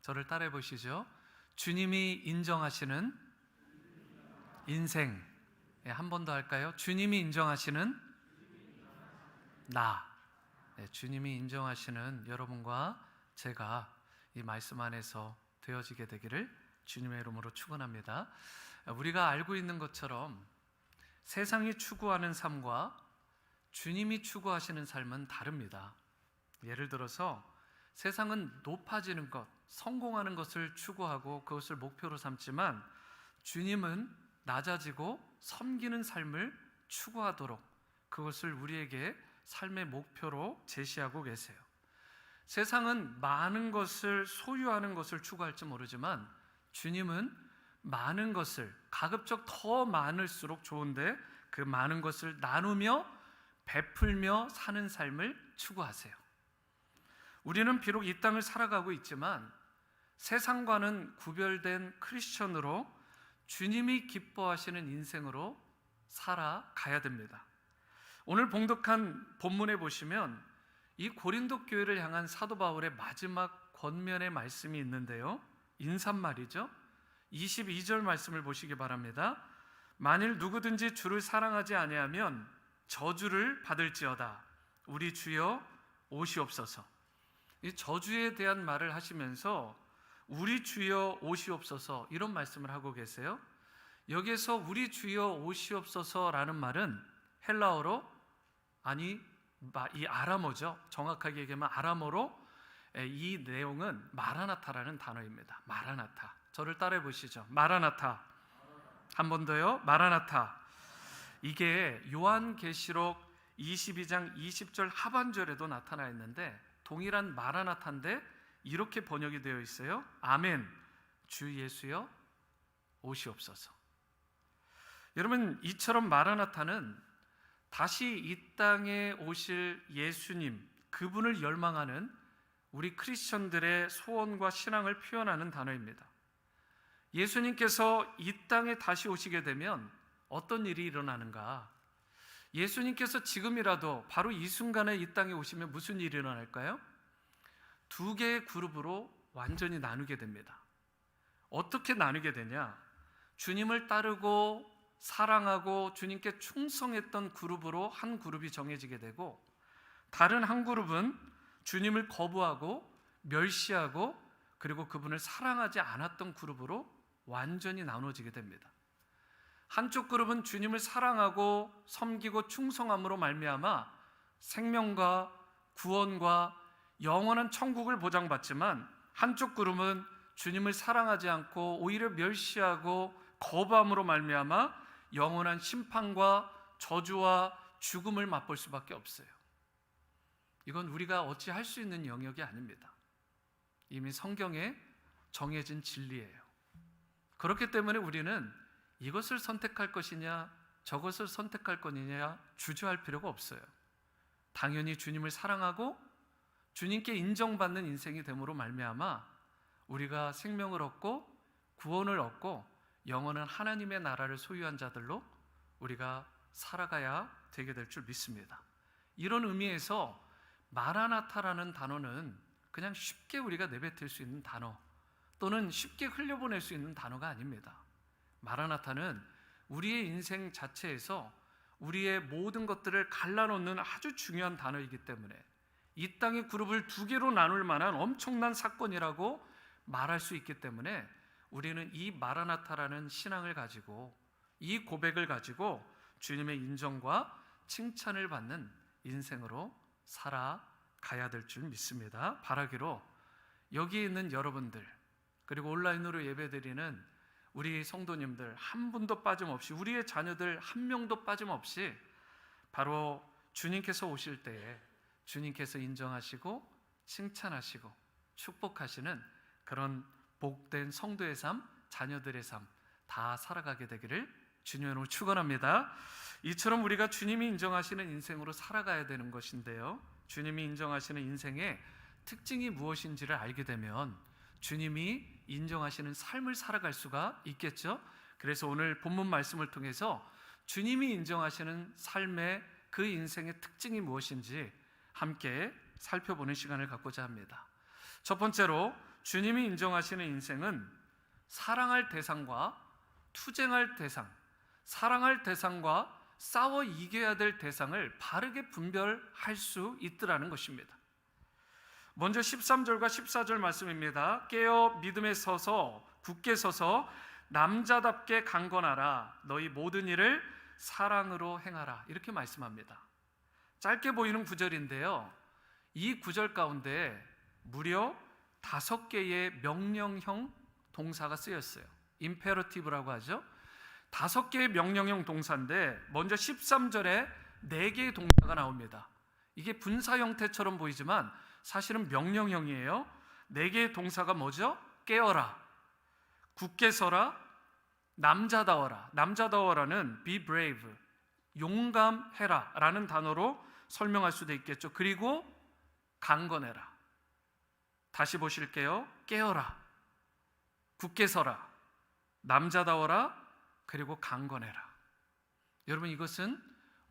저를 따라해 보시죠. 주님이 인정하시는 인생. 한 번 더 할까요? 주님이 인정하시는 나. 주님이 인정하시는 여러분과 제가 이 말씀 안에서 되어지게 되기를 주님의 이름으로 축원합니다. 우리가 알고 있는 것처럼 세상이 추구하는 삶과 주님이 추구하시는 삶은 다릅니다. 예를 들어서 세상은 높아지는 것, 성공하는 것을 추구하고 그것을 목표로 삼지만 주님은 낮아지고 섬기는 삶을 추구하도록 그것을 우리에게 삶의 목표로 제시하고 계세요. 세상은 많은 것을 소유하는 것을 추구할지 모르지만 주님은 많은 것을 가급적 더 많을수록 좋은데 그 많은 것을 나누며 베풀며 사는 삶을 추구하세요. 우리는 비록 이 땅을 살아가고 있지만 세상과는 구별된 크리스천으로 주님이 기뻐하시는 인생으로 살아가야 됩니다. 오늘 봉독한 본문에 보시면 이 고린도 교회를 향한 사도 바울의 마지막 권면의 말씀이 있는데요, 인사말이죠. 22절 말씀을 보시기 바랍니다. 만일 누구든지 주를 사랑하지 아니하면 저주를 받을지어다. 우리 주여 오시옵소서. 이 저주에 대한 말을 하시면서 우리 주여 오시옵소서 이런 말씀을 하고 계세요. 여기에서 우리 주여 오시옵소서라는 말은 헬라어로 이 아람어죠. 정확하게 얘기하면 아람어로 이 내용은 마라나타라는 단어입니다. 마라나타. 저를 따라해 보시죠. 마라나타. 한 번 더요. 마라나타. 이게 요한계시록 22장 20절 하반절에도 나타나 있는데 동일한 마라나타인데 이렇게 번역이 되어 있어요. 아멘. 주 예수여 오시옵소서. 여러분, 이처럼 마라나타는 다시 이 땅에 오실 예수님, 그분을 열망하는 우리 크리스천들의 소원과 신앙을 표현하는 단어입니다. 예수님께서 이 땅에 다시 오시게 되면 어떤 일이 일어나는가? 예수님께서 지금이라도 바로 이 순간에 이 땅에 오시면 무슨 일이 일어날까요? 두 개의 그룹으로 완전히 나누게 됩니다. 어떻게 나누게 되냐? 주님을 따르고 사랑하고 주님께 충성했던 그룹으로 한 그룹이 정해지게 되고, 다른 한 그룹은 주님을 거부하고 멸시하고 그리고 그분을 사랑하지 않았던 그룹으로 완전히 나눠지게 됩니다. 한쪽 그룹은 주님을 사랑하고 섬기고 충성함으로 말미암아 생명과 구원과 영원한 천국을 보장받지만, 한쪽 그룹은 주님을 사랑하지 않고 오히려 멸시하고 거부함으로 말미암아 영원한 심판과 저주와 죽음을 맛볼 수밖에 없어요. 이건 우리가 어찌할 수 있는 영역이 아닙니다. 이미 성경에 정해진 진리예요. 그렇기 때문에 우리는 이것을 선택할 것이냐 저것을 선택할 거냐 주저할 필요가 없어요. 당연히 주님을 사랑하고 주님께 인정받는 인생이 됨으로 말미암아 우리가 생명을 얻고 구원을 얻고 영원한 하나님의 나라를 소유한 자들로 우리가 살아가야 되게 될 줄 믿습니다. 이런 의미에서 마라나타라는 단어는 그냥 쉽게 우리가 내뱉을 수 있는 단어 또는 쉽게 흘려보낼 수 있는 단어가 아닙니다. 마라나타는 우리의 인생 자체에서 우리의 모든 것들을 갈라놓는 아주 중요한 단어이기 때문에 이 땅의 그룹을 두 개로 나눌 만한 엄청난 사건이라고 말할 수 있기 때문에 우리는 이 마라나타라는 신앙을 가지고 이 고백을 가지고 주님의 인정과 칭찬을 받는 인생으로 살아가야 될 줄 믿습니다. 바라기로 여기 있는 여러분들 그리고 온라인으로 예배드리는 우리 성도님들 한 분도 빠짐없이, 우리의 자녀들 한 명도 빠짐없이 바로 주님께서 오실 때에 주님께서 인정하시고 칭찬하시고 축복하시는 그런 복된 성도의 삶, 자녀들의 삶 다 살아가게 되기를 주님으로 축원합니다. 이처럼 우리가 주님이 인정하시는 인생으로 살아가야 되는 것인데요, 주님이 인정하시는 인생의 특징이 무엇인지를 알게 되면 주님이 인정하시는 삶을 살아갈 수가 있겠죠. 그래서 오늘 본문 말씀을 통해서 주님이 인정하시는 삶의 그 인생의 특징이 무엇인지 함께 살펴보는 시간을 갖고자 합니다. 첫 번째로 주님이 인정하시는 인생은 사랑할 대상과 투쟁할 대상, 사랑할 대상과 싸워 이겨야 될 대상을 바르게 분별할 수 있더라는 것입니다. 먼저 13절과 14절 말씀입니다. 깨어 믿음에 서서 굳게 서서 남자답게 강건하라. 너희 모든 일을 사랑으로 행하라. 이렇게 말씀합니다. 짧게 보이는 구절인데요, 이 구절 가운데 무려 5개의 명령형 동사가 쓰였어요. 임페러티브라고 하죠. 5개의 명령형 동사인데 먼저 13절에 4개의 동사가 나옵니다. 이게 분사 형태처럼 보이지만 사실은 명령형이에요. 4개의 동사가 뭐죠? 깨어라, 굳게 서라, 남자다워라. 남자다워라는 be brave, 용감해라 라는 단어로 설명할 수도 있겠죠. 그리고 강건해라. 다시 보실게요. 깨어라, 굳게 서라, 남자다워라, 그리고 강건해라. 여러분, 이것은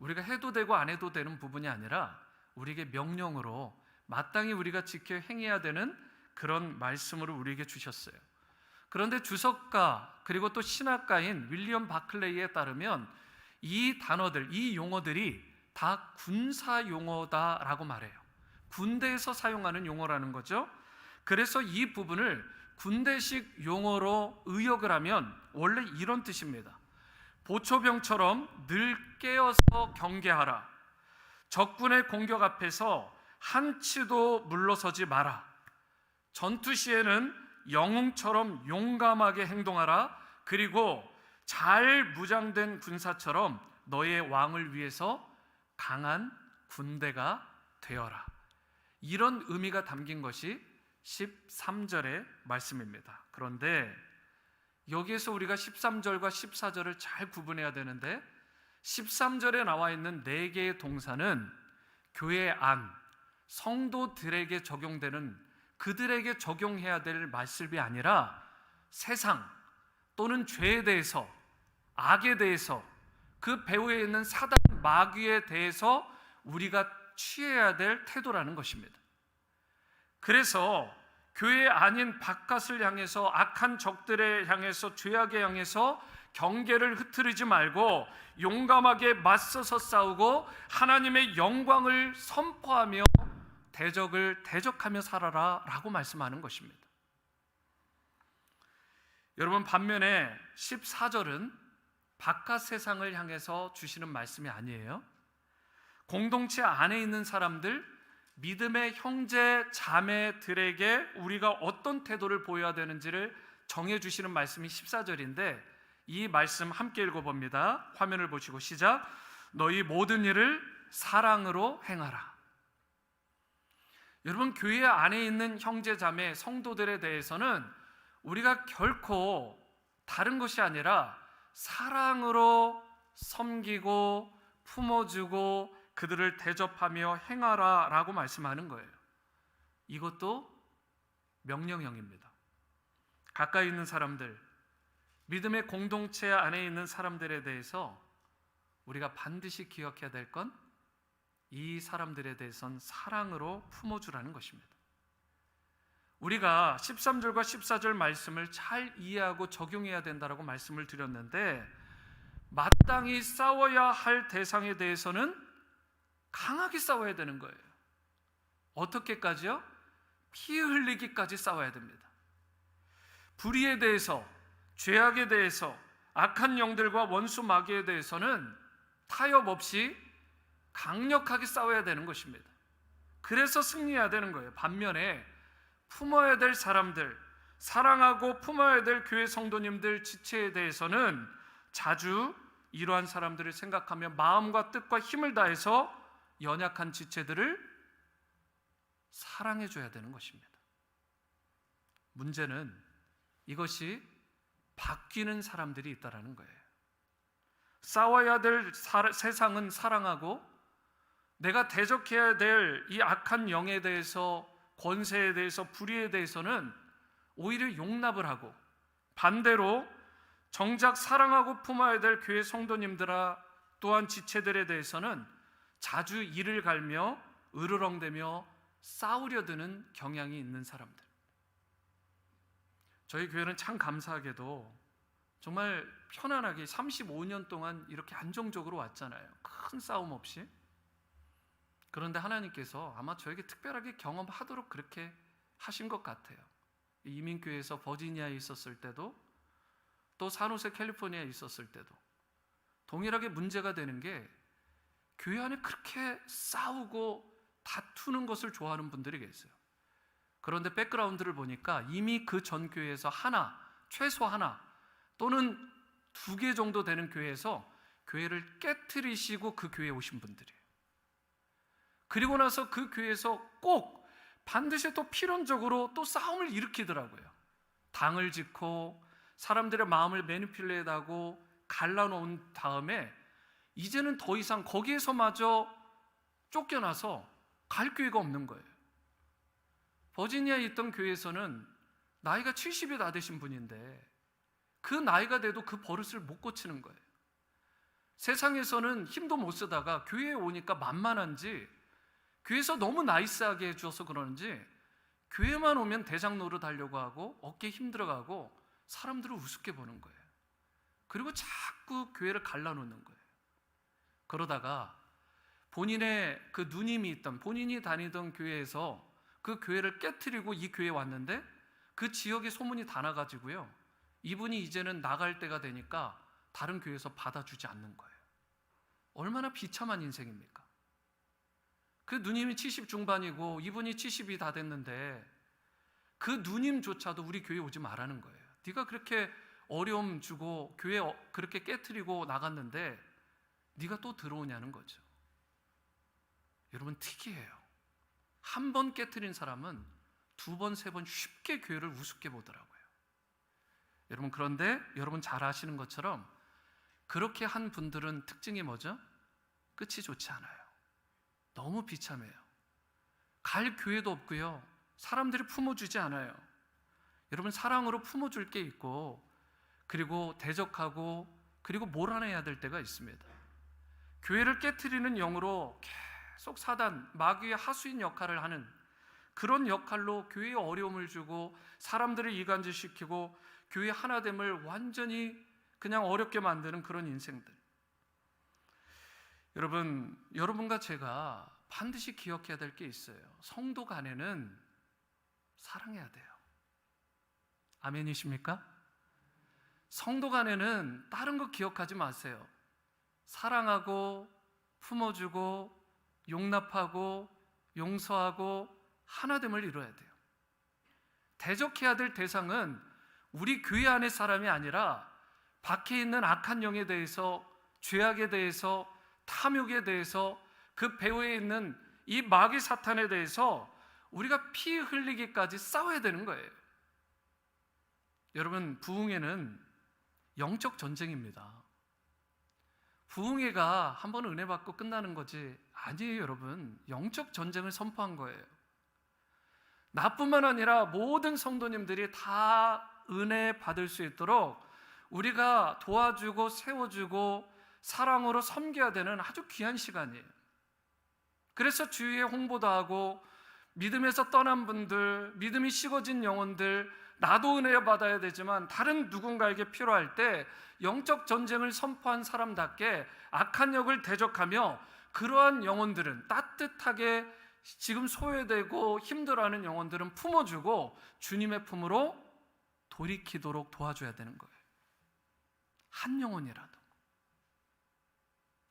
우리가 해도 되고 안 해도 되는 부분이 아니라 우리에게 명령으로 마땅히 우리가 지켜 행해야 되는 그런 말씀으로 우리에게 주셨어요. 그런데 주석가 그리고 또 신학가인 윌리엄 바클레이에 따르면 이 단어들, 이 용어들이 다 군사 용어다라고 말해요. 군대에서 사용하는 용어라는 거죠. 그래서 이 부분을 군대식 용어로 의역을 하면 원래 이런 뜻입니다. 보초병처럼 늘 깨어서 경계하라. 적군의 공격 앞에서 한치도 물러서지 마라. 전투 시에는 영웅처럼 용감하게 행동하라. 그리고 잘 무장된 군사처럼 너의 왕을 위해서 강한 군대가 되어라. 이런 의미가 담긴 것이 13절의 말씀입니다. 그런데 여기에서 우리가 13절과 14절을 잘 구분해야 되는데 13절에 나와 있는 4개의 동사는 교회 안, 성도들에게 적용되는, 그들에게 적용해야 될 말씀이 아니라 세상 또는 죄에 대해서, 악에 대해서, 그 배후에 있는 사단 마귀에 대해서 우리가 취해야 될 태도라는 것입니다. 그래서 교회 아닌 바깥을 향해서, 악한 적들에 향해서, 죄악에 향해서 경계를 흐트리지 말고 용감하게 맞서서 싸우고 하나님의 영광을 선포하며 대적을 대적하며 살아라 라고 말씀하는 것입니다. 여러분, 반면에 14절은 바깥 세상을 향해서 주시는 말씀이 아니에요. 공동체 안에 있는 사람들, 믿음의 형제 자매들에게 우리가 어떤 태도를 보여야 되는지를 정해주시는 말씀이 14절인데 이 말씀 함께 읽어봅니다. 화면을 보시고 시작. 너희 모든 일을 사랑으로 행하라. 여러분, 교회 안에 있는 형제 자매 성도들에 대해서는 우리가 결코 다른 것이 아니라 사랑으로 섬기고 품어주고 그들을 대접하며 행하라 라고 말씀하는 거예요. 이것도 명령형입니다. 가까이 있는 사람들, 믿음의 공동체 안에 있는 사람들에 대해서 우리가 반드시 기억해야 될 건 이 사람들에 대해서는 사랑으로 품어주라는 것입니다. 우리가 13절과 14절 말씀을 잘 이해하고 적용해야 된다라고 말씀을 드렸는데 마땅히 싸워야 할 대상에 대해서는 강하게 싸워야 되는 거예요. 어떻게까지요? 피 흘리기까지 싸워야 됩니다. 불의에 대해서, 죄악에 대해서, 악한 영들과 원수 마귀에 대해서는 타협 없이 강력하게 싸워야 되는 것입니다. 그래서 승리해야 되는 거예요. 반면에 품어야 될 사람들, 사랑하고 품어야 될 교회 성도님들 지체에 대해서는 자주 이러한 사람들을 생각하며 마음과 뜻과 힘을 다해서 연약한 지체들을 사랑해 줘야 되는 것입니다. 문제는 이것이 바뀌는 사람들이 있다라는 거예요. 싸워야 될 세상은 사랑하고 내가 대적해야 될 이 악한 영에 대해서, 권세에 대해서, 불의에 대해서는 오히려 용납을 하고, 반대로 정작 사랑하고 품어야 될 교회 성도님들아 또한 지체들에 대해서는 자주 이를 갈며 으르렁대며 싸우려 드는 경향이 있는 사람들. 저희 교회는 참 감사하게도 정말 편안하게 35년 동안 이렇게 안정적으로 왔잖아요. 큰 싸움 없이. 그런데 하나님께서 아마 저에게 특별하게 경험하도록 그렇게 하신 것 같아요. 이민교회에서 버지니아에 있었을 때도, 또 산호세 캘리포니아에 있었을 때도 동일하게 문제가 되는 게, 교회 안에 그렇게 싸우고 다투는 것을 좋아하는 분들이 계세요. 그런데 백그라운드를 보니까 이미 그 전 교회에서 하나, 최소 하나 또는 2개 정도 되는 교회에서 교회를 깨트리시고 그 교회에 오신 분들이에요. 그리고 나서 그 교회에서 꼭 반드시 또 필연적으로 또 싸움을 일으키더라고요. 당을 짓고 사람들의 마음을 매니플레이트하고 갈라놓은 다음에 이제는 더 이상 거기에서마저 쫓겨나서 갈 교회가 없는 거예요. 버지니아에 있던 교회에서는 나이가 70이 다 되신 분인데 그 나이가 돼도 그 버릇을 못 고치는 거예요. 세상에서는 힘도 못 쓰다가 교회에 오니까 만만한지, 교회에서 너무 나이스하게 해줘서 그러는지 교회만 오면 대장 노릇하려고 하고 어깨 힘들어가고 사람들을 우습게 보는 거예요. 그리고 자꾸 교회를 갈라놓는 거예요. 그러다가 본인의 그 누님이 있던, 본인이 다니던 교회에서 그 교회를 깨트리고 이 교회에 왔는데 그 지역에 소문이 다 나가지고요, 이분이 이제는 나갈 때가 되니까 다른 교회에서 받아주지 않는 거예요. 얼마나 비참한 인생입니까? 그 누님이 70 중반이고 이분이 70이 다 됐는데 그 누님조차도 우리 교회 오지 말라는 거예요. 네가 그렇게 어려움 주고 교회 그렇게 깨트리고 나갔는데 네가 또 들어오냐는 거죠. 여러분, 특이해요. 한 번 깨트린 사람은 2번, 3번 쉽게 교회를 우습게 보더라고요. 여러분, 그런데 여러분 잘 아시는 것처럼 그렇게 한 분들은 특징이 뭐죠? 끝이 좋지 않아요. 너무 비참해요. 갈 교회도 없고요, 사람들이 품어주지 않아요. 여러분, 사랑으로 품어줄 게 있고, 그리고 대적하고, 그리고 몰아내야 될 때가 있습니다. 교회를 깨트리는 영으로 계속 사단, 마귀의 하수인 역할을 하는 그런 역할로 교회에 어려움을 주고 사람들을 이간질시키고 교회 하나됨을 완전히 그냥 어렵게 만드는 그런 인생들. 여러분, 여러분과 제가 반드시 기억해야 될 게 있어요. 성도 간에는 사랑해야 돼요. 아멘이십니까? 성도 간에는 다른 거 기억하지 마세요. 사랑하고 품어주고 용납하고 용서하고 하나됨을 이뤄야 돼요. 대적해야 될 대상은 우리 교회 안의 사람이 아니라 밖에 있는 악한 영에 대해서, 죄악에 대해서, 탐욕에 대해서, 그 배후에 있는 이 마귀 사탄에 대해서 우리가 피 흘리기까지 싸워야 되는 거예요. 여러분, 부흥회는 영적 전쟁입니다. 부흥회가 한번 은혜 받고 끝나는 거지 아니에요. 여러분, 영적 전쟁을 선포한 거예요. 나뿐만 아니라 모든 성도님들이 다 은혜 받을 수 있도록 우리가 도와주고 세워주고 사랑으로 섬겨야 되는 아주 귀한 시간이에요. 그래서 주위에 홍보도 하고, 믿음에서 떠난 분들, 믿음이 식어진 영혼들, 나도 은혜 받아야 되지만 다른 누군가에게 필요할 때 영적 전쟁을 선포한 사람답게 악한 영을 대적하며 그러한 영혼들은 따뜻하게, 지금 소외되고 힘들어하는 영혼들은 품어주고 주님의 품으로 돌이키도록 도와줘야 되는 거예요. 한 영혼이라도.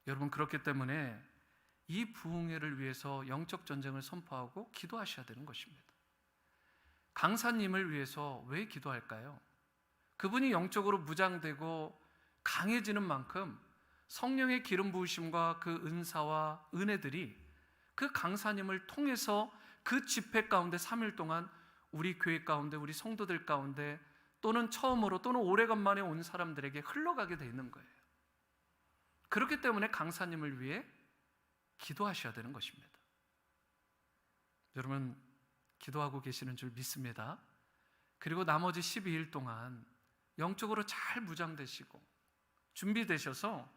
여러분, 그렇기 때문에 이 부흥회를 위해서 영적 전쟁을 선포하고 기도하셔야 되는 것입니다. 강사님을 위해서 왜 기도할까요? 그분이 영적으로 무장되고 강해지는 만큼 성령의 기름 부으심과 그 은사와 은혜들이 그 강사님을 통해서 그 집회 가운데 3일 동안 우리 교회 가운데, 우리 성도들 가운데, 또는 처음으로 또는 오래간만에 온 사람들에게 흘러가게 되어 있는 거예요. 그렇기 때문에 강사님을 위해 기도하셔야 되는 것입니다. 여러분, 기도하고 계시는 줄 믿습니다. 그리고 나머지 12일 동안 영적으로 잘 무장되시고 준비되셔서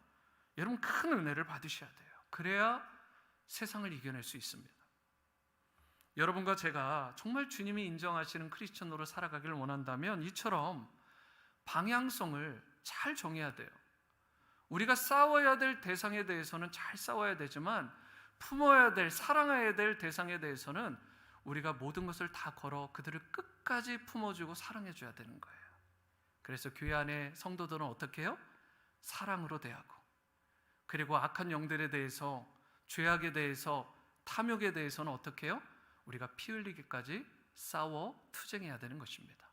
여러분 큰 은혜를 받으셔야 돼요. 그래야 세상을 이겨낼 수 있습니다. 여러분과 제가 정말 주님이 인정하시는 크리스천으로 살아가기를 원한다면 이처럼 방향성을 잘 정해야 돼요. 우리가 싸워야 될 대상에 대해서는 잘 싸워야 되지만 품어야 될, 사랑해야 될 대상에 대해서는 우리가 모든 것을 다 걸어 그들을 끝까지 품어주고 사랑해줘야 되는 거예요. 그래서 교회 안에 성도들은 어떻게 해요? 사랑으로 대하고, 그리고 악한 영들에 대해서, 죄악에 대해서, 탐욕에 대해서는 어떻게 해요? 우리가 피 흘리기까지 싸워 투쟁해야 되는 것입니다.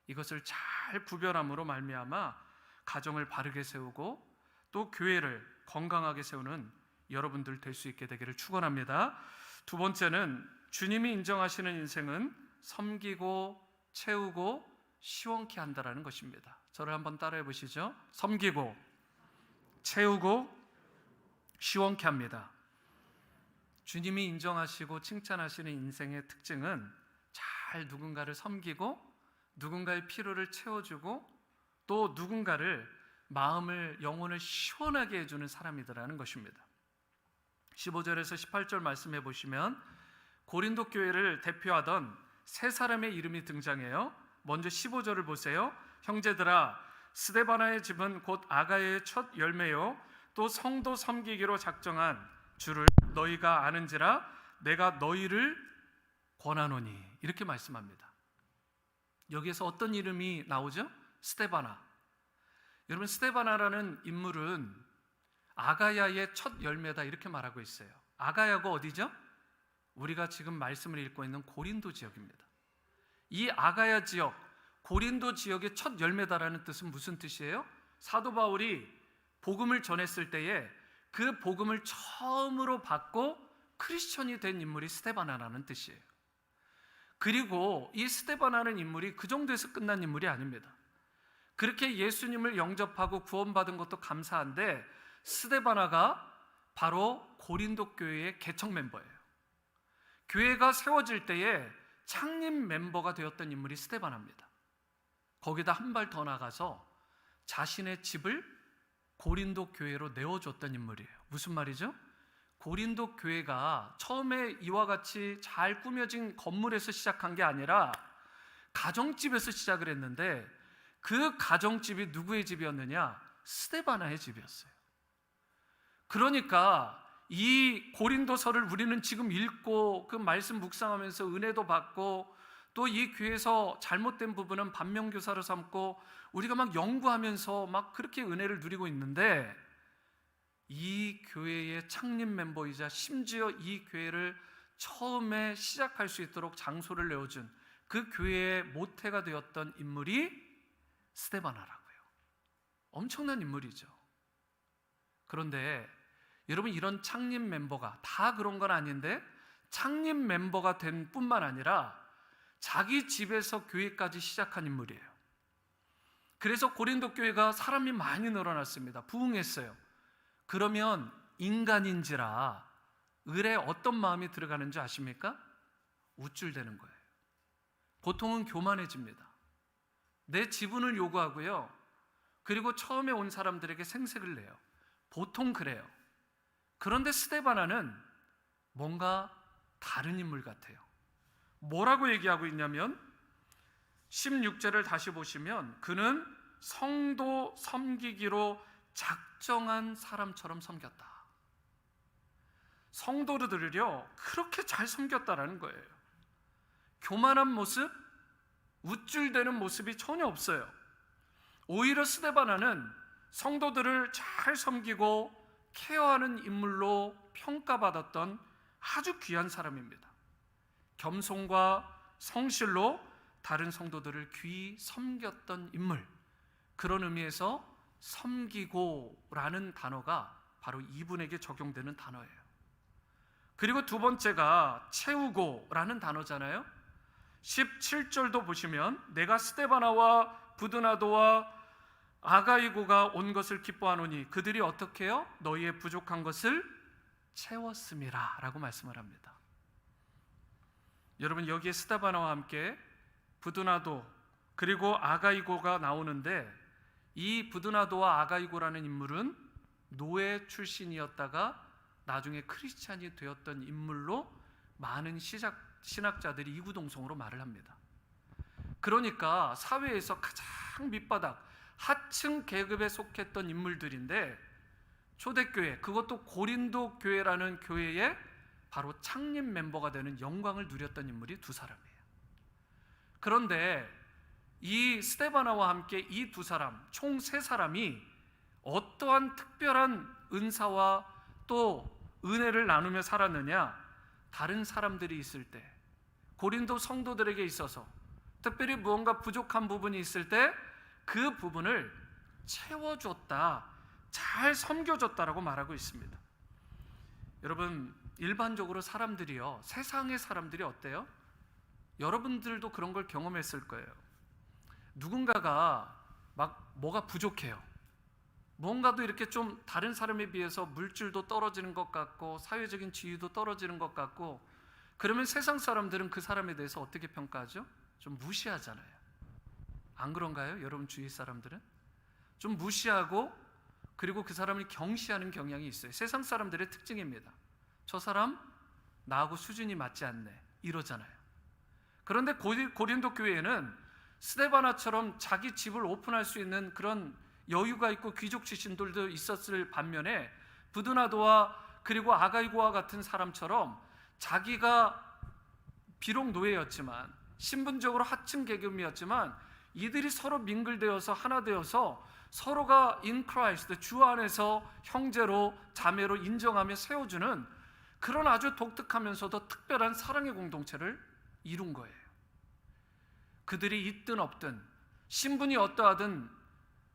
이것을 잘 구별함으로 말미암아 가정을 바르게 세우고 또 교회를 건강하게 세우는 여러분들 될 수 있게 되기를 축원합니다. 두 번째는 주님이 인정하시는 인생은 섬기고 채우고 시원케 한다라는 것입니다. 저를 한번 따라해 보시죠. 섬기고 채우고 시원케 합니다. 주님이 인정하시고 칭찬하시는 인생의 특징은 잘 누군가를 섬기고 누군가의 필요를 채워주고 또 누군가를 마음을, 영혼을 시원하게 해주는 사람이더라는 것입니다. 15절에서 18절 말씀해 보시면 고린도 교회를 대표하던 세 사람의 이름이 등장해요. 먼저 15절을 보세요. 형제들아, 스데바나의 집은 곧 아가야의 첫 열매요 또 성도 섬기기로 작정한 주를 너희가 아는지라 내가 너희를 권하노니, 이렇게 말씀합니다. 여기에서 어떤 이름이 나오죠? 스데바나. 여러분, 스데바나라는 인물은 아가야의 첫 열매다 이렇게 말하고 있어요. 아가야가 어디죠? 우리가 지금 말씀을 읽고 있는 고린도 지역입니다. 이 아가야 지역, 고린도 지역의 첫 열매다라는 뜻은 무슨 뜻이에요? 사도 바울이 복음을 전했을 때에 그 복음을 처음으로 받고 크리스천이 된 인물이 스데바나라는 뜻이에요. 그리고 이 스데바나라는 인물이 그 정도에서 끝난 인물이 아닙니다. 그렇게 예수님을 영접하고 구원받은 것도 감사한데 스데바나가 바로 고린도 교회의 개척 멤버예요. 교회가 세워질 때에 창립 멤버가 되었던 인물이 스데바나입니다. 거기다 한 발 더 나가서 자신의 집을 고린도 교회로 내어줬던 인물이에요. 무슨 말이죠? 고린도 교회가 처음에 이와 같이 잘 꾸며진 건물에서 시작한 게 아니라 가정집에서 시작을 했는데 그 가정집이 누구의 집이었느냐? 스데바나의 집이었어요. 그러니까 이 고린도서를 우리는 지금 읽고 그 말씀 묵상하면서 은혜도 받고 또 이 교회에서 잘못된 부분은 반면교사로 삼고 우리가 막 연구하면서 막 그렇게 은혜를 누리고 있는데, 이 교회의 창립 멤버이자 심지어 이 교회를 처음에 시작할 수 있도록 장소를 내어준 그 교회의 모태가 되었던 인물이 스데바나라고요. 엄청난 인물이죠. 그런데 여러분, 이런 창립 멤버가 다 그런 건 아닌데 창립 멤버가 된 뿐만 아니라 자기 집에서 교회까지 시작한 인물이에요. 그래서 고린도 교회가 사람이 많이 늘어났습니다. 부흥했어요. 그러면 인간인지라 을에 어떤 마음이 들어가는지 아십니까? 우쭐대는 거예요. 보통은 교만해집니다. 내 지분을 요구하고요. 그리고 처음에 온 사람들에게 생색을 내요. 보통 그래요. 그런데 스데바나는 뭔가 다른 인물 같아요. 뭐라고 얘기하고 있냐면 16절을 다시 보시면 그는 성도 섬기기로 작정한 사람처럼 섬겼다. 성도들을요 그렇게 잘 섬겼다라는 거예요. 교만한 모습, 우쭐대는 모습이 전혀 없어요. 오히려 스데바나는 성도들을 잘 섬기고 케어하는 인물로 평가받았던 아주 귀한 사람입니다. 겸손과 성실로 다른 성도들을 귀히 섬겼던 인물, 그런 의미에서 섬기고라는 단어가 바로 이분에게 적용되는 단어예요. 그리고 두 번째가 채우고라는 단어잖아요. 17절도 보시면 내가 스데바나와 부드나도와 아가이고가 온 것을 기뻐하노니 그들이 어떻게 해요? 너희의 부족한 것을 채웠음이라 라고 말씀을 합니다. 여러분, 여기에 스데바나와 함께 부드나도 그리고 아가이고가 나오는데 이 부드나도와 아가이고라는 인물은 노예 출신이었다가 나중에 크리스찬이 되었던 인물로 많은 신학자들이 이구동성으로 말을 합니다. 그러니까 사회에서 가장 밑바닥 하층 계급에 속했던 인물들인데 초대교회, 그것도 고린도 교회라는 교회의 바로 창립 멤버가 되는 영광을 누렸던 인물이 두 사람이에요. 그런데 이 스데바나와 함께 이 두 사람, 총 세 사람이 어떠한 특별한 은사와 또 은혜를 나누며 살았느냐? 다른 사람들이 있을 때, 고린도 성도들에게 있어서 특별히 무언가 부족한 부분이 있을 때 그 부분을 채워줬다, 잘 섬겨줬다라고 말하고 있습니다. 여러분, 일반적으로 사람들이요, 세상의 사람들이 어때요? 여러분들도 그런 걸 경험했을 거예요. 누군가가 막 뭐가 부족해요. 뭔가도 이렇게 좀 다른 사람에 비해서 물질도 떨어지는 것 같고 사회적인 지위도 떨어지는 것 같고, 그러면 세상 사람들은 그 사람에 대해서 어떻게 평가하죠? 좀 무시하잖아요. 안 그런가요? 여러분 주위 사람들은? 좀 무시하고, 그리고 그 사람을 경시하는 경향이 있어요. 세상 사람들의 특징입니다. 저 사람 나하고 수준이 맞지 않네, 이러잖아요. 그런데 고린도 교회에는 스데바나처럼 자기 집을 오픈할 수 있는 그런 여유가 있고 귀족 출신들도 있었을 반면에, 부드나도와 그리고 아가이고와 같은 사람처럼 자기가 비록 노예였지만 신분적으로 하층 계급이었지만 이들이 서로 민글되어서 하나 되어서 서로가 in Christ, 주 안에서 형제로 자매로 인정하며 세워주는 그런 아주 독특하면서도 특별한 사랑의 공동체를 이룬 거예요. 그들이 있든 없든 신분이 어떠하든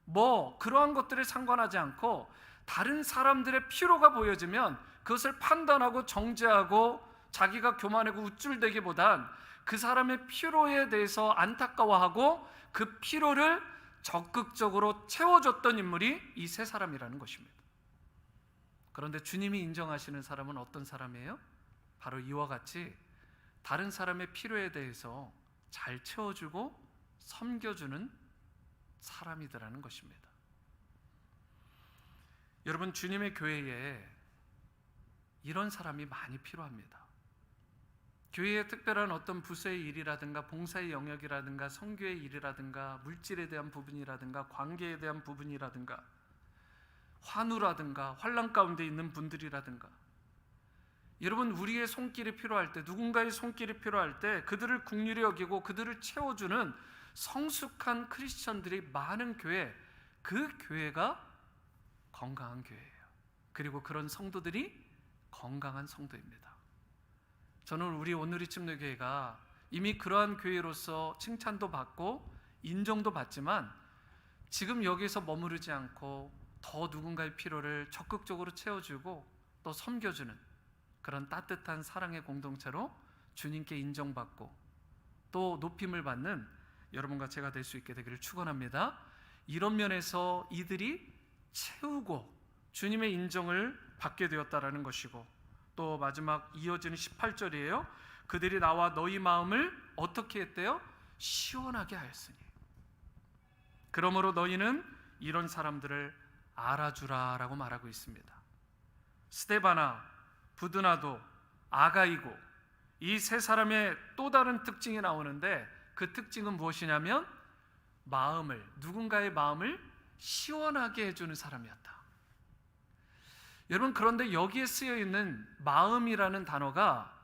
뭐 그러한 것들에 상관하지 않고 다른 사람들의 필요가 보여지면 그것을 판단하고 정죄하고 자기가 교만하고 우쭐대기보단 그 사람의 필요에 대해서 안타까워하고 그 필요를 적극적으로 채워줬던 인물이 이 세 사람이라는 것입니다. 그런데 주님이 인정하시는 사람은 어떤 사람이에요? 바로 이와 같이 다른 사람의 필요에 대해서 잘 채워주고 섬겨주는 사람이더라는 것입니다. 여러분, 주님의 교회에 이런 사람이 많이 필요합니다. 교회의 특별한 어떤 부서의 일이라든가 봉사의 영역이라든가 선교의 일이라든가 물질에 대한 부분이라든가 관계에 대한 부분이라든가 환우라든가 환난 가운데 있는 분들이라든가, 여러분, 우리의 손길이 필요할 때, 누군가의 손길이 필요할 때 그들을 긍휼히 여기고 그들을 채워주는 성숙한 크리스천들이 많은 교회, 그 교회가 건강한 교회예요. 그리고 그런 성도들이 건강한 성도입니다. 저는 우리 오늘의 침례교회가 이미 그러한 교회로서 칭찬도 받고 인정도 받지만 지금 여기서 머무르지 않고 더 누군가의 필요를 적극적으로 채워주고 또 섬겨주는 그런 따뜻한 사랑의 공동체로 주님께 인정받고 또 높임을 받는 여러분과 제가 될 수 있게 되기를 축원합니다. 이런 면에서 이들이 채우고 주님의 인정을 받게 되었다라는 것이고, 또 마지막 이어지는 18절이에요. 그들이 나와 너희 마음을 어떻게 했대요? 시원하게 하였으니 그러므로 너희는 이런 사람들을 알아주라 라고 말하고 있습니다. 스데바나, 부드나도, 아가이고, 이 세 사람의 또 다른 특징이 나오는데 그 특징은 무엇이냐면 마음을, 누군가의 마음을 시원하게 해주는 사람이었다. 여러분, 그런데 여기에 쓰여 있는 마음이라는 단어가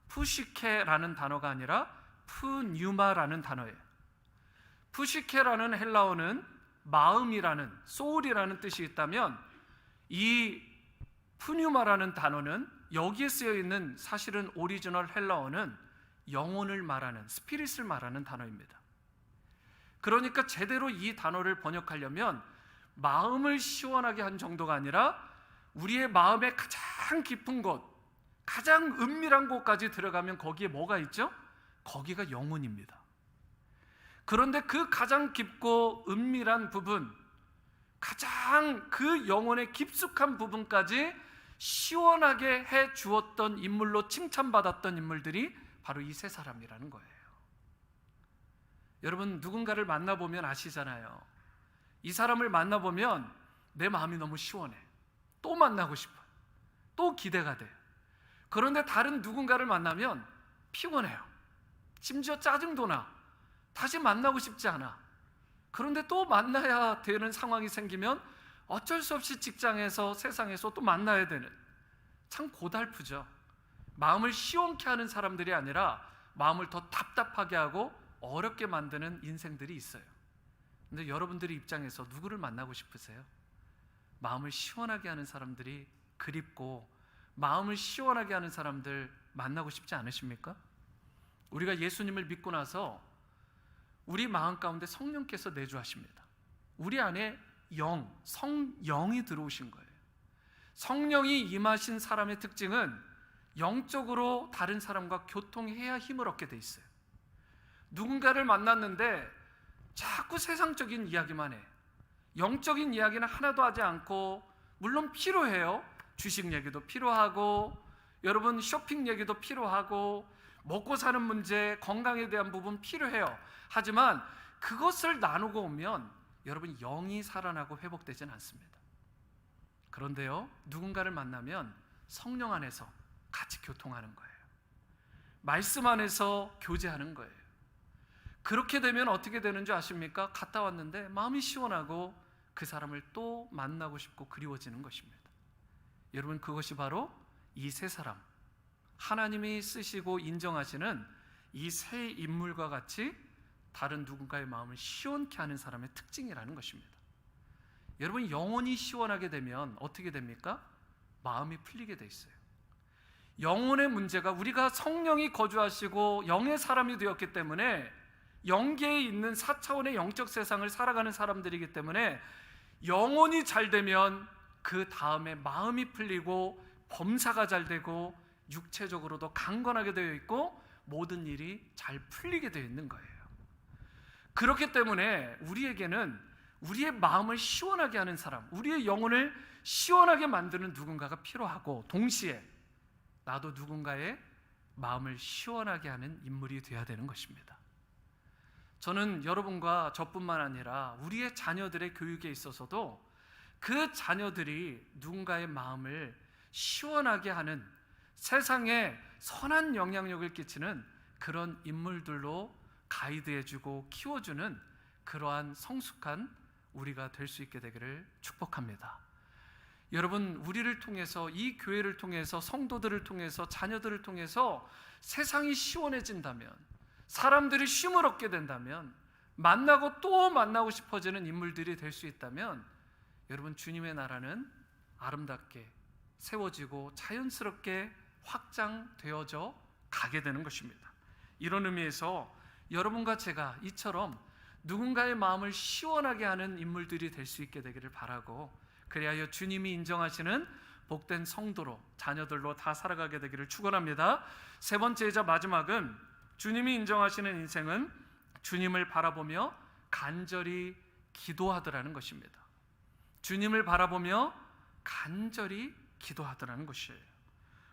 푸시케라는 단어가 아니라 푸뉴마라는 단어예요. 푸시케라는 헬라어는 마음이라는, 소울이라는 뜻이 있다면 이 푸뉴마라는 단어는 여기에 쓰여 있는 사실은 오리지널 헬라어는 영혼을 말하는, 스피릿을 말하는 단어입니다. 그러니까 제대로 이 단어를 번역하려면 마음을 시원하게 한 정도가 아니라 우리의 마음의 가장 깊은 곳, 가장 은밀한 곳까지 들어가면 거기에 뭐가 있죠? 거기가 영혼입니다. 그런데 그 가장 깊고 은밀한 부분, 가장 그 영혼의 깊숙한 부분까지 시원하게 해 주었던 인물로 칭찬받았던 인물들이 바로 이 세 사람이라는 거예요. 여러분, 누군가를 만나보면 아시잖아요. 이 사람을 만나보면 내 마음이 너무 시원해. 또 만나고 싶어. 또 기대가 돼. 그런데 다른 누군가를 만나면 피곤해요. 심지어 짜증도 나. 다시 만나고 싶지 않아. 그런데 또 만나야 되는 상황이 생기면 어쩔 수 없이 직장에서, 세상에서 또 만나야 되는, 참 고달프죠. 마음을 시원케 하는 사람들이 아니라 마음을 더 답답하게 하고 어렵게 만드는 인생들이 있어요. 근데 여러분들의 입장에서 누구를 만나고 싶으세요? 마음을 시원하게 하는 사람들이 그립고 마음을 시원하게 하는 사람들 만나고 싶지 않으십니까? 우리가 예수님을 믿고 나서 우리 마음 가운데 성령께서 내주하십니다. 우리 안에 성령이 들어오신 거예요. 성령이 임하신 사람의 특징은 영적으로 다른 사람과 교통해야 힘을 얻게 돼 있어요. 누군가를 만났는데 자꾸 세상적인 이야기만 해. 영적인 이야기는 하나도 하지 않고, 물론 필요해요. 주식 얘기도 필요하고, 여러분 쇼핑 얘기도 필요하고, 먹고 사는 문제, 건강에 대한 부분 필요해요. 하지만 그것을 나누고 오면 여러분 영이 살아나고 회복되진 않습니다. 그런데요, 누군가를 만나면 성령 안에서 같이 교통하는 거예요. 말씀 안에서 교제하는 거예요. 그렇게 되면 어떻게 되는 줄 아십니까? 갔다 왔는데 마음이 시원하고 그 사람을 또 만나고 싶고 그리워지는 것입니다. 여러분, 그것이 바로 이 세 사람, 하나님이 쓰시고 인정하시는 이 세 인물과 같이 다른 누군가의 마음을 시원케 하는 사람의 특징이라는 것입니다. 여러분, 영혼이 시원하게 되면 어떻게 됩니까? 마음이 풀리게 돼 있어요. 영혼의 문제가, 우리가 성령이 거주하시고 영의 사람이 되었기 때문에 영계에 있는 4차원의 영적 세상을 살아가는 사람들이기 때문에 영혼이 잘 되면 그 다음에 마음이 풀리고 범사가 잘 되고 육체적으로도 강건하게 되어 있고 모든 일이 잘 풀리게 되어 있는 거예요. 그렇기 때문에 우리에게는 우리의 마음을 시원하게 하는 사람, 우리의 영혼을 시원하게 만드는 누군가가 필요하고, 동시에 나도 누군가의 마음을 시원하게 하는 인물이 되어야 되는 것입니다. 저는 여러분과 저뿐만 아니라 우리의 자녀들의 교육에 있어서도 그 자녀들이 누군가의 마음을 시원하게 하는, 세상에 선한 영향력을 끼치는 그런 인물들로 가이드해주고 키워주는 그러한 성숙한 우리가 될 수 있게 되기를 축복합니다. 여러분, 우리를 통해서, 이 교회를 통해서, 성도들을 통해서, 자녀들을 통해서 세상이 시원해진다면, 사람들이 쉼을 얻게 된다면, 만나고 또 만나고 싶어지는 인물들이 될 수 있다면, 여러분, 주님의 나라는 아름답게 세워지고 자연스럽게 확장되어져 가게 되는 것입니다. 이런 의미에서 여러분과 제가 이처럼 누군가의 마음을 시원하게 하는 인물들이 될 수 있게 되기를 바라고, 그리하여 주님이 인정하시는 복된 성도로, 자녀들로 다 살아가게 되기를 축원합니다. 세 번째이자 마지막은, 주님이 인정하시는 인생은 주님을 바라보며 간절히 기도하더라는 것입니다. 주님을 바라보며 간절히 기도하더라는 것이에요.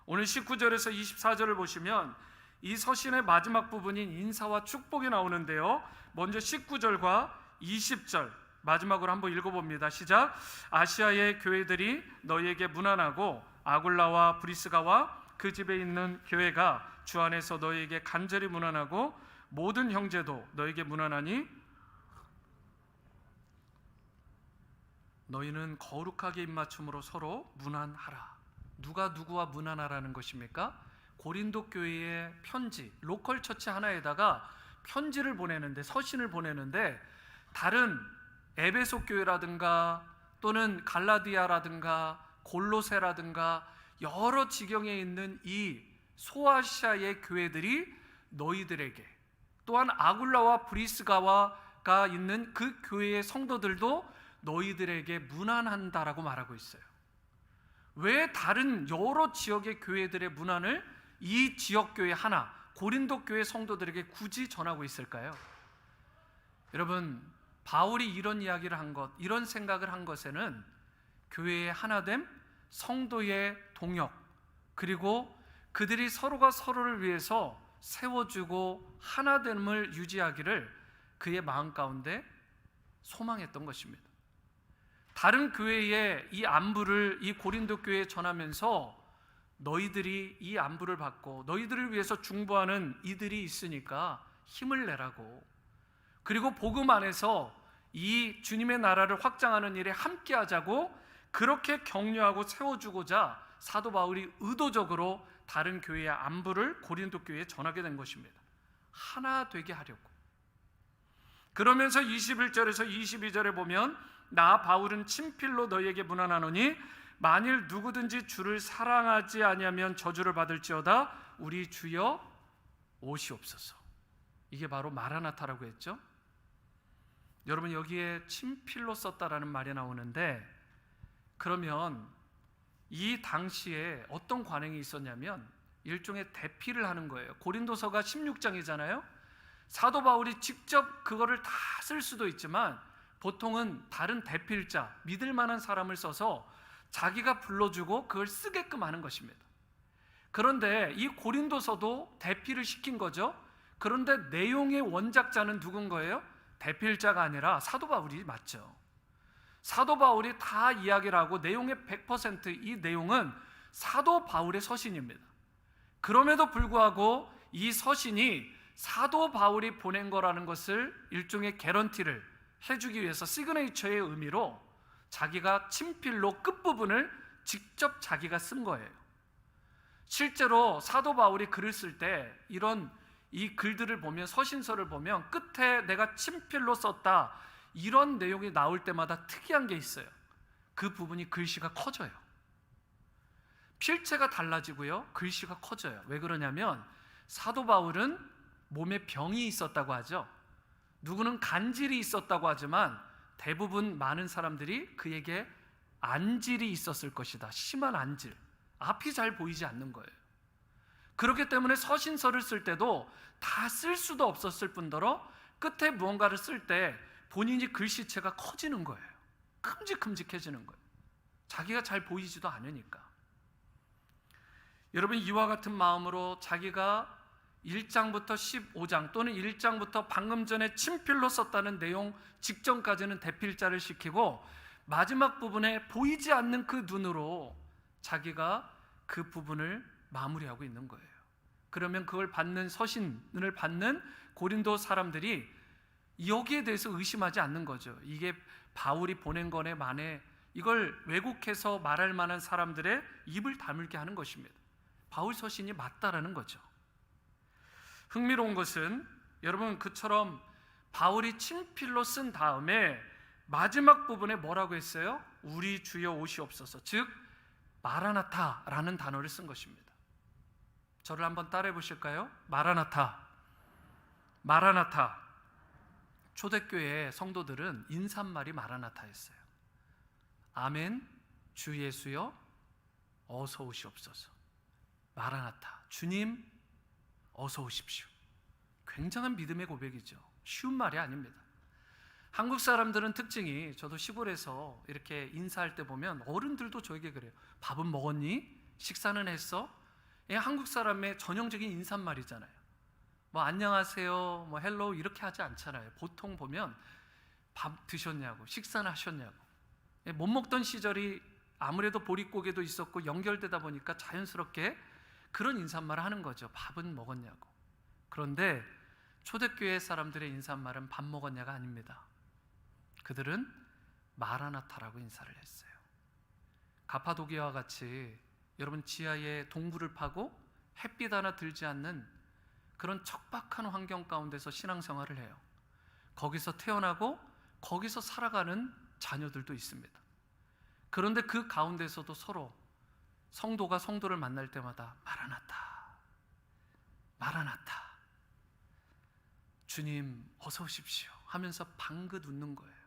오늘 19절에서 24절을 보시면 이 서신의 마지막 부분인 인사와 축복이 나오는데요, 먼저 19절과 20절 마지막으로 한번 읽어봅니다. 시작. 아시아의 교회들이 너희에게 문안하고 아굴라와 브리스가와 그 집에 있는 교회가 주 안에서 너희에게 간절히 문안하고 모든 형제도 너희에게 문안하니 너희는 거룩하게 입맞춤으로 서로 문안하라. 누가 누구와 문안하라는 것입니까? 고린도 교회의 편지, 로컬 처치 하나에다가 편지를 보내는데, 서신을 보내는데, 다른 에베소 교회라든가 또는 갈라디아라든가 골로새라든가 여러 지경에 있는 이 소아시아의 교회들이 너희들에게, 또한 아굴라와 브리스가가 있는 그 교회의 성도들도 너희들에게 문안한다라고 말하고 있어요. 왜 다른 여러 지역의 교회들의 문안을 이 지역 교회 하나, 고린도 교회 성도들에게 굳이 전하고 있을까요? 여러분, 바울이 이런 이야기를 한 것, 이런 생각을 한 것에는 교회의 하나됨, 성도의 동역, 그리고 그들이 서로가 서로를 위해서 세워주고 하나됨을 유지하기를 그의 마음 가운데 소망했던 것입니다. 다른 교회의 이 안부를 이 고린도 교회에 전하면서 너희들이 이 안부를 받고 너희들을 위해서 중보하는 이들이 있으니까 힘을 내라고, 그리고 복음 안에서 이 주님의 나라를 확장하는 일에 함께 하자고 그렇게 격려하고 세워주고자 사도 바울이 의도적으로 다른 교회의 안부를 고린도 교회에 전하게 된 것입니다. 하나 되게 하려고. 그러면서 21절에서 22절에 보면 나 바울은 친필로 너희에게 문안하노니 만일 누구든지 주를 사랑하지 아니하면 저주를 받을지어다. 우리 주여 오시옵소서. 이게 바로 마라나타라고 했죠. 여러분, 여기에 친필로 썼다라는 말이 나오는데, 그러면 이 당시에 어떤 관행이 있었냐면 일종의 대피를 하는 거예요. 고린도서가 16장이잖아요. 사도 바울이 직접 그거를 다 쓸 수도 있지만 보통은 다른 대필자, 믿을 만한 사람을 써서 자기가 불러주고 그걸 쓰게끔 하는 것입니다. 그런데 이 고린도서도 대피를 시킨 거죠. 그런데 내용의 원작자는 누군 거예요? 대필자가 아니라 사도 바울이 맞죠. 사도 바울이 다 이야기를 하고 내용의 100%이 내용은 사도 바울의 서신입니다. 그럼에도 불구하고 이 서신이 사도 바울이 보낸 거라는 것을 일종의 개런티를 해주기 위해서 시그네이처의 의미로 자기가 친필로 끝부분을 직접 자기가 쓴 거예요. 실제로 사도 바울이 글을 쓸 때 이런 이 글들을 보면, 서신서를 보면 끝에 내가 친필로 썼다 이런 내용이 나올 때마다 특이한 게 있어요. 그 부분이 글씨가 커져요. 필체가 달라지고요, 글씨가 커져요. 왜 그러냐면 사도 바울은 몸에 병이 있었다고 하죠. 누구는 간질이 있었다고 하지만 대부분 많은 사람들이 그에게 안질이 있었을 것이다. 심한 안질, 앞이 잘 보이지 않는 거예요. 그렇기 때문에 서신서를 쓸 때도 다 쓸 수도 없었을 뿐더러 끝에 무언가를 쓸 때 본인이 글씨체가 커지는 거예요. 큼직큼직해지는 거예요. 자기가 잘 보이지도 않으니까. 여러분, 이와 같은 마음으로 자기가 1장부터 15장 또는 1장부터 방금 전에 친필로 썼다는 내용 직전까지는 대필자를 시키고 마지막 부분에 보이지 않는 그 눈으로 자기가 그 부분을 마무리하고 있는 거예요. 그러면 그걸 받는, 서신을 받는 고린도 사람들이 여기에 대해서 의심하지 않는 거죠. 이게 바울이 보낸 거네 만에, 이걸 왜곡해서 말할 만한 사람들의 입을 다물게 하는 것입니다. 바울 서신이 맞다라는 거죠. 흥미로운 것은 여러분, 그처럼 바울이 친필로 쓴 다음에 마지막 부분에 뭐라고 했어요? 우리 주여 오시옵소서, 즉 마라나타라는 단어를 쓴 것입니다. 저를 한번 따라해 보실까요? 마라나타. 마라나타. 초대교회 성도들은 인사말이 마라나타였어요. 아멘, 주 예수여 어서 오시옵소서. 마라나타, 주님 어서 오십시오. 굉장한 믿음의 고백이죠. 쉬운 말이 아닙니다. 한국 사람들은 특징이, 저도 시골에서 이렇게 인사할 때 보면 어른들도 저에게 그래요. 밥은 먹었니? 식사는 했어? 한국 사람의 전형적인 인사말이잖아요. 뭐 안녕하세요, 뭐 헬로우 이렇게 하지 않잖아요. 보통 보면 밥 드셨냐고, 식사는 하셨냐고. 못 먹던 시절이 아무래도 보릿고개도 있었고 연결되다 보니까 자연스럽게 그런 인사말을 하는 거죠. 밥은 먹었냐고. 그런데 초대교회 사람들의 인사말은 밥 먹었냐가 아닙니다. 그들은 마라나타라고 인사를 했어요. 가파도기아와 같이 여러분 지하에 동굴을 파고 햇빛 하나 들지 않는 그런 척박한 환경 가운데서 신앙생활을 해요. 거기서 태어나고 거기서 살아가는 자녀들도 있습니다. 그런데 그 가운데서도 서로 성도가 성도를 만날 때마다 마라나타, 마라나타, 주님 어서 오십시오 하면서 방긋 웃는 거예요.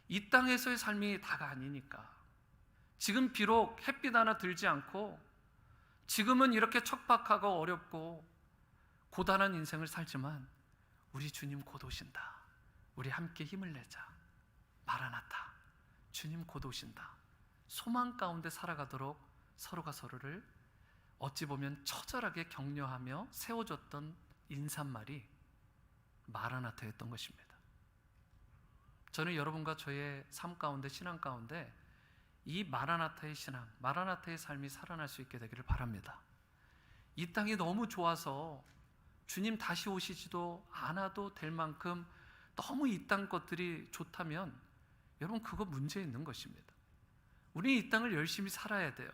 이 땅에서의 삶이 다가 아니니까. 지금 비록 햇빛 하나 들지 않고 지금은 이렇게 척박하고 어렵고 고단한 인생을 살지만 우리 주님 곧 오신다. 우리 함께 힘을 내자. 마라나타, 주님 곧 오신다. 소망 가운데 살아가도록 서로가 서로를 어찌 보면 처절하게 격려하며 세워줬던 인사말이 마라나타였던 것입니다. 저는 여러분과 저의 삶 가운데, 신앙 가운데 이 마라나타의 신앙, 마라나타의 삶이 살아날 수 있게 되기를 바랍니다. 이 땅이 너무 좋아서 주님 다시 오시지도 않아도 될 만큼 너무 이 땅 것들이 좋다면 여러분, 그거 문제 있는 것입니다. 우리 이 땅을 열심히 살아야 돼요.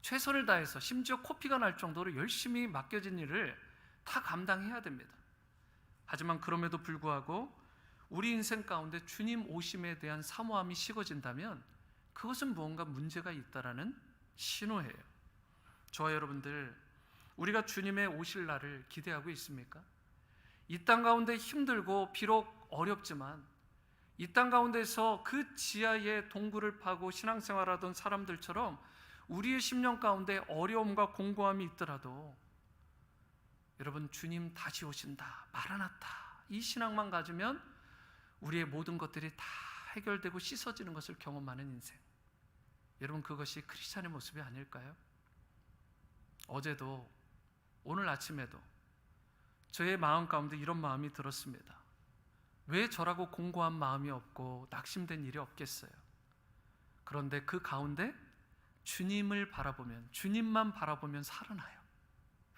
최선을 다해서, 심지어 코피가 날 정도로 열심히 맡겨진 일을 다 감당해야 됩니다. 하지만 그럼에도 불구하고 우리 인생 가운데 주님 오심에 대한 사모함이 식어진다면 그것은 무언가 문제가 있다라는 신호예요. 저와 여러분들, 우리가 주님의 오실 날을 기대하고 있습니까? 이 땅 가운데 힘들고 비록 어렵지만 이 땅 가운데서 그 지하에 동굴을 파고 신앙생활하던 사람들처럼 우리의 심령 가운데 어려움과 공고함이 있더라도 여러분, 주님 다시 오신다, 마라나타, 이 신앙만 가지면 우리의 모든 것들이 다 해결되고 씻어지는 것을 경험하는 인생, 여러분, 그것이 크리스찬의 모습이 아닐까요? 어제도 오늘 아침에도 저의 마음 가운데 이런 마음이 들었습니다. 왜 저라고 공고한 마음이 없고 낙심된 일이 없겠어요? 그런데 그 가운데 주님을 바라보면, 주님만 바라보면 살아나요.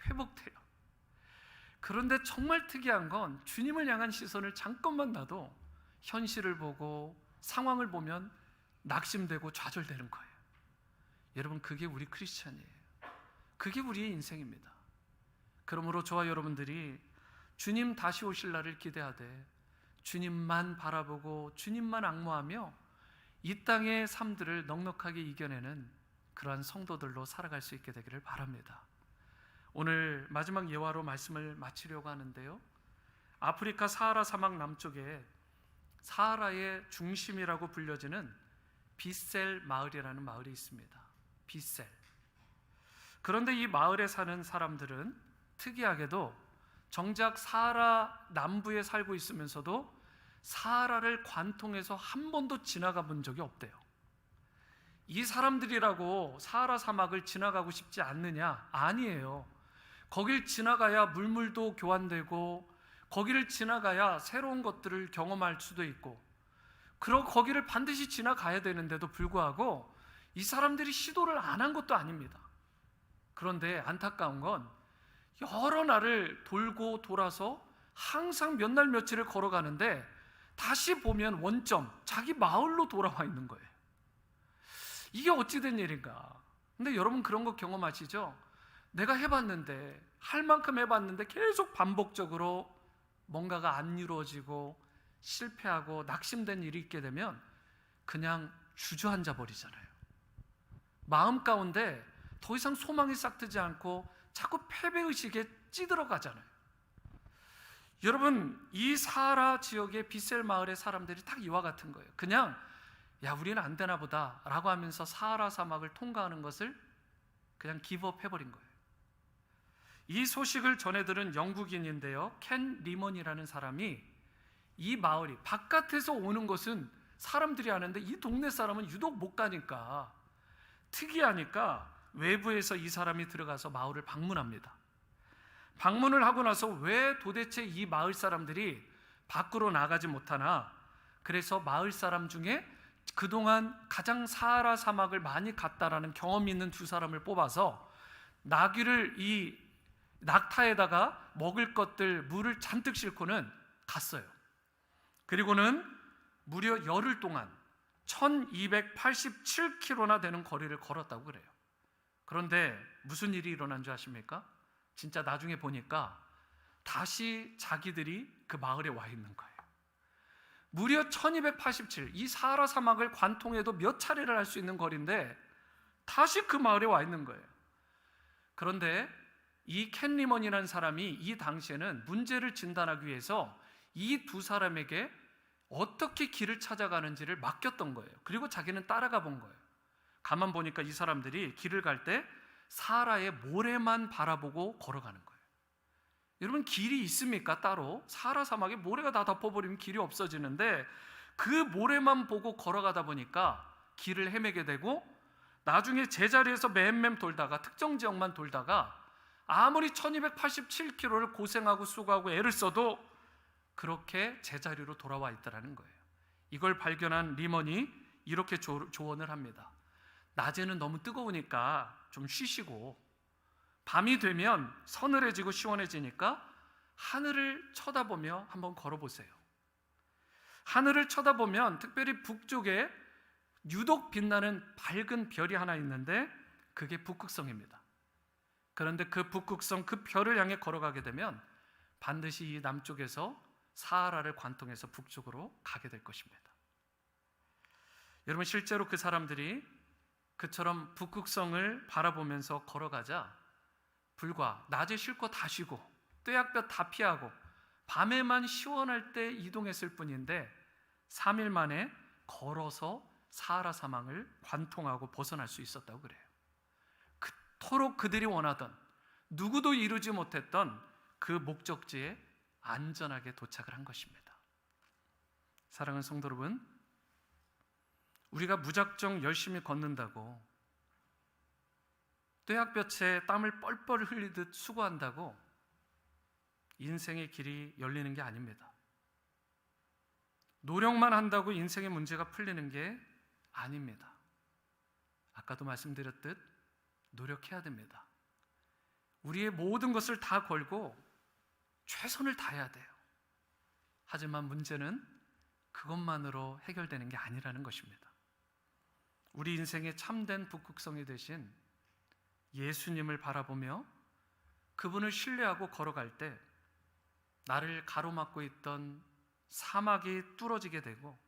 회복돼요. 그런데 정말 특이한 건 주님을 향한 시선을 잠깐만 놔도 현실을 보고 상황을 보면 낙심되고 좌절되는 거예요. 여러분, 그게 우리 크리스찬이에요. 그게 우리의 인생입니다. 그러므로 저와 여러분들이 주님 다시 오실 날을 기대하되 주님만 바라보고 주님만 앙모하며 이 땅의 삶들을 넉넉하게 이겨내는 그러한 성도들로 살아갈 수 있게 되기를 바랍니다. 오늘 마지막 예화로 말씀을 마치려고 하는데요, 아프리카 사하라 사막 남쪽에 사하라의 중심이라고 불려지는 비셀 마을이라는 마을이 있습니다. 비셀. 그런데 이 마을에 사는 사람들은 특이하게도 정작 사하라 남부에 살고 있으면서도 사하라를 관통해서 한 번도 지나가 본 적이 없대요. 이 사람들이라고 사하라 사막을 지나가고 싶지 않느냐? 아니에요. 거길 지나가야 물물도 교환되고 거기를 지나가야 새로운 것들을 경험할 수도 있고, 거기를 반드시 지나가야 되는데도 불구하고 이 사람들이 시도를 안 한 것도 아닙니다. 그런데 안타까운 건 여러 날을 돌고 돌아서 항상 몇 날 며칠을 걸어가는데 다시 보면 원점, 자기 마을로 돌아와 있는 거예요. 이게 어찌된 일인가? 근데 여러분, 그런 거 경험하시죠? 내가 해봤는데, 할 만큼 해봤는데 계속 반복적으로 뭔가가 안 이루어지고 실패하고 낙심된 일이 있게 되면 그냥 주저앉아 버리잖아요. 마음 가운데 더 이상 소망이 싹트지 않고 자꾸 패배의식에 찌들어가잖아요. 여러분, 이 사하라 지역의 비셀 마을의 사람들이 딱 이와 같은 거예요. 그냥 야, 우리는 안 되나 보다 라고 하면서 사하라 사막을 통과하는 것을 그냥 기브업 해버린 거예요. 이 소식을 전해들은 영국인인데요, 켄 리먼이라는 사람이, 이 마을이 바깥에서 오는 것은 사람들이 아는데 이 동네 사람은 유독 못 가니까, 특이하니까 외부에서 이 사람이 들어가서 마을을 방문합니다. 방문을 하고 나서 왜 도대체 이 마을 사람들이 밖으로 나가지 못하나, 그래서 마을 사람 중에 그동안 가장 사하라 사막을 많이 갔다라는 경험이 있는 두 사람을 뽑아서 나귀를 이 낙타에다가 먹을 것들, 물을 잔뜩 싣고는 갔어요. 그리고는 무려 열흘 동안 1287km나 되는 거리를 걸었다고 그래요. 그런데 무슨 일이 일어난 줄 아십니까? 진짜 나중에 보니까 다시 자기들이 그 마을에 와 있는 거예요. 무려 1287, 이 사하라 사막을 관통해도 몇 차례를 할 수 있는 거리인데 다시 그 마을에 와 있는 거예요. 그런데 이 켄 리먼이라는 사람이 이 당시에는 문제를 진단하기 위해서 이 두 사람에게 어떻게 길을 찾아가는지를 맡겼던 거예요. 그리고 자기는 따라가 본 거예요. 가만 보니까 이 사람들이 길을 갈 때 사하라의 모래만 바라보고 걸어가는 거예요. 여러분, 길이 있습니까? 따로 사하라 사막에 모래가 다 덮어버리면 길이 없어지는데 그 모래만 보고 걸어가다 보니까 길을 헤매게 되고, 나중에 제자리에서 맴맴 돌다가 특정 지역만 돌다가 아무리 1287km를 고생하고 수고하고 애를 써도 그렇게 제자리로 돌아와 있더라는 거예요. 이걸 발견한 리먼이 이렇게 조언을 합니다. 낮에는 너무 뜨거우니까 좀 쉬시고, 밤이 되면 서늘해지고 시원해지니까 하늘을 쳐다보며 한번 걸어보세요. 하늘을 쳐다보면 특별히 북쪽에 유독 빛나는 밝은 별이 하나 있는데 그게 북극성입니다. 그런데 그 북극성, 그 별을 향해 걸어가게 되면 반드시 이 남쪽에서 사하라를 관통해서 북쪽으로 가게 될 것입니다. 여러분, 실제로 그 사람들이 그처럼 북극성을 바라보면서 걸어가자 불과 낮에 쉴 거 다 쉬고 떼약볕 다 피하고 밤에만 시원할 때 이동했을 뿐인데 3일 만에 걸어서 사하라 사막을 관통하고 벗어날 수 있었다고 그래요. 그토록 그들이 원하던, 누구도 이루지 못했던 그 목적지에 안전하게 도착을 한 것입니다. 사랑하는 성도 여러분, 우리가 무작정 열심히 걷는다고, 떼약볕에 땀을 뻘뻘 흘리듯 수고한다고 인생의 길이 열리는 게 아닙니다. 노력만 한다고 인생의 문제가 풀리는 게 아닙니다. 아까도 말씀드렸듯 노력해야 됩니다. 우리의 모든 것을 다 걸고 최선을 다해야 돼요. 하지만 문제는 그것만으로 해결되는 게 아니라는 것입니다. 우리 인생의 참된 북극성이 되신 예수님을 바라보며 그분을 신뢰하고 걸어갈 때 나를 가로막고 있던 사막이 뚫어지게 되고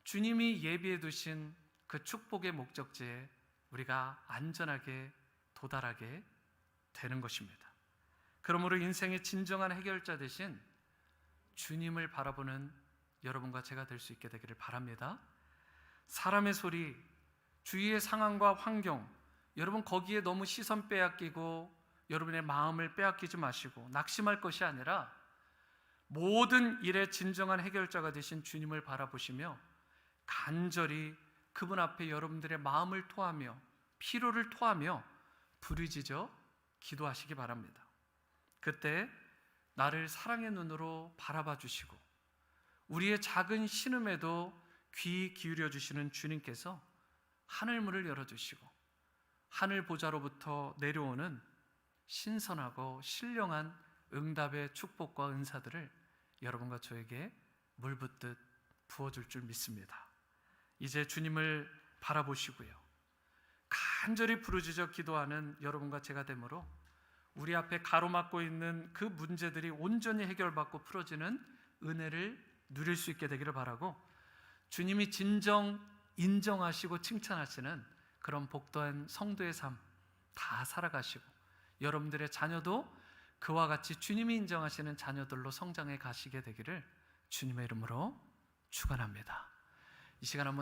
주님이 예비해 두신 그 축복의 목적지에 우리가 안전하게 도달하게 되는 것입니다. 그러므로 인생의 진정한 해결자 되신 주님을 바라보는 여러분과 제가 될 수 있게 되기를 바랍니다. 사람의 소리, 주위의 상황과 환경, 여러분 거기에 너무 시선 빼앗기고 여러분의 마음을 빼앗기지 마시고 낙심할 것이 아니라 모든 일의 진정한 해결자가 되신 주님을 바라보시며 간절히 그분 앞에 여러분들의 마음을 토하며 피로를 토하며 부르짖어 기도하시기 바랍니다. 그때 나를 사랑의 눈으로 바라봐 주시고 우리의 작은 신음에도 귀 기울여 주시는 주님께서 하늘문을 열어주시고 하늘 보좌로부터 내려오는 신선하고 신령한 응답의 축복과 은사들을 여러분과 저에게 물붓듯 부어줄 줄 믿습니다. 이제 주님을 바라보시고요, 간절히 부르짖어 기도하는 여러분과 제가 되므로 우리 앞에 가로막고 있는 그 문제들이 온전히 해결받고 풀어지는 은혜를 누릴 수 있게 되기를 바라고, 주님이 진정 인정하시고 칭찬하시는 그런 복된 성도의 삶 다 살아가시고 여러분들의 자녀도 그와 같이 주님이 인정하시는 자녀들로 성장해 가시게 되기를 주님의 이름으로 축원합니다. 이 시간 한번